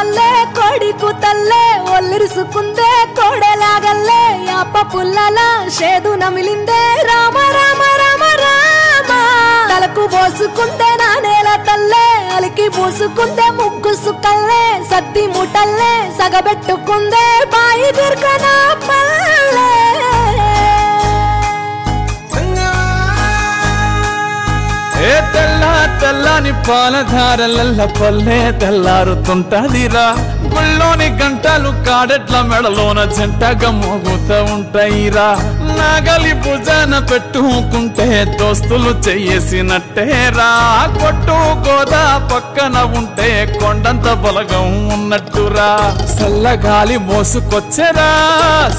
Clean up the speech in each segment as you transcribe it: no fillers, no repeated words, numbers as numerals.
పల్లె కోడి కూతల్లే ఒల్లిరుసుకుందే కోడెలాగల్లే యాప పుల్లల షేదు నమిలిందే రామ రామ రామ రామ తలకు పోసుకుందే నా నేల తల్లే అలికి పూసుకుందే ముగ్గు సుక్కల్లే సద్ది ముటల్లే సగబెట్టుకుందే బాయి దుర్గన పల్లె ఏ తెల్ల తెల్లని పాలధారలల్ల పల్లె తెల్లారుతుంటదిరా గుళ్ళోని గంటలు కాడెట్ల మెడలోన జంటగా మోగుతూ ఉంటాయిరా నాగలి భుజాన పెట్టుకుంటే దోస్తులు చెయ్యేసినట్టేరా కొట్టు గోదా పక్కన ఉంటే కొండంత బలగం ఉన్నట్టురా చల్లగాలి మోసుకొచ్చెరా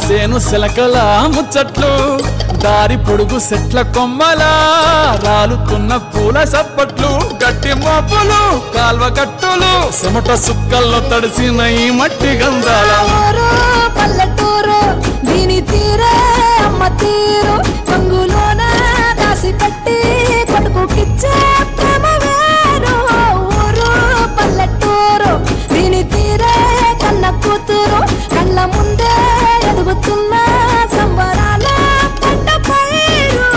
సేను సిలకల ముచ్చట్లు దారి పొడుగు సెట్ల కొమ్మలా రాలుతున్న పూల సప్పట్లు గట్టి మోపులు కాల్వ గట్టులు చెమట సుక్కల్లో తడిసిన ఈ మట్టి గంధాల పల్లెటూరు దీని తీరే అమ్మ తీరు కంగులోన దాసి పట్టి కొడుకుకిచ్చే ప్రేమ వేరు ఊరు పల్లెటూరు దీని తీరే కన్న కూతురు కళ్ళ ముందే ఎదుగుతున్న సంబరాల పంట పైరు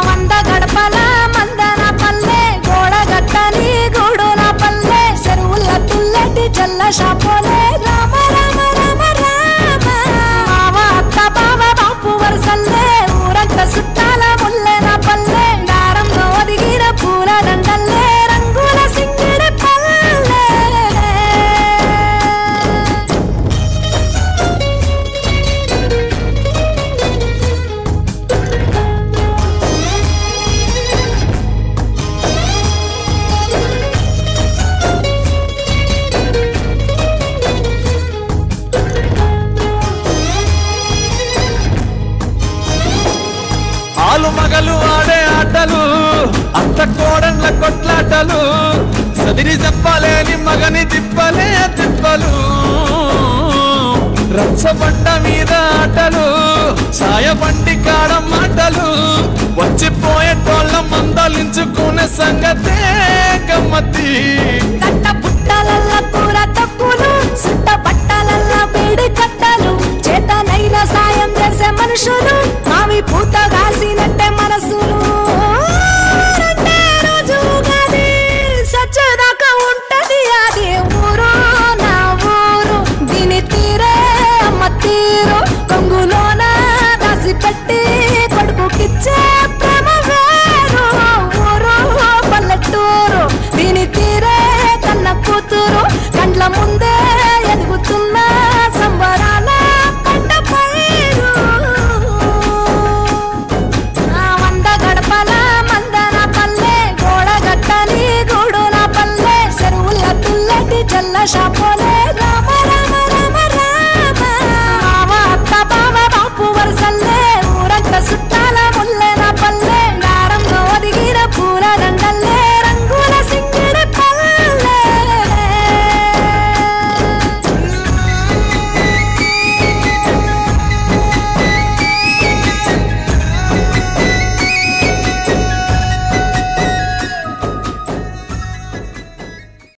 వంద గడపల మందన పల్లె గోడ గట్టని గూడున పల్లె చెరువుల తుల్లటి చల్ల షాపోలే రామ రామ రామ రామ మామ అత్త బావ బాపు వరసల్లే ఊరంత సుట్టాల ముల్లెన పల్లె దారంలో ఒదిగిన పూల దండల్లే రంగుల సింగిడి పల్లె ఆలు మగలు ఆడే ఆటలు అత్త కోడళ్ళ కొట్లాటలు సదిరి చెప్పలేని మగని తిప్పలే తిప్పలు రచ్చబండ మీద ఆటలు ఛాయబండి కాడ మాటలు వచ్చిపోయేటోళ్ళ మందలించుకునే సంగతే గమ్మతి కట్ట పుట్టలల్ల కూర తక్కులు సుట్ట పట్టలల్ల వేడి కట్టలు చేతనైన సాయం చేసే మనుషులు మావి పూత కాసినట్టే మనసులు రెండే రోజు ఉగాది సచ్చదాకా ఉంటది అది ఊరు నా ఊరు దీని తీరే అమ్మ తీరు కొంగులోన దాసి పెట్టి కొడుకుకిచ్చే ప్రేమ వేరు ఊరు పల్లెటూరు దీని తీరే కన్న కూతురు కండ్ల ముందే ఎదుగుతున్న సంబరాల పంట పైరు వంద గడపల మందన పల్లె గోడ గట్టని గూడున పల్లె చెరువుల తుల్లటి చల్ల షాపోలే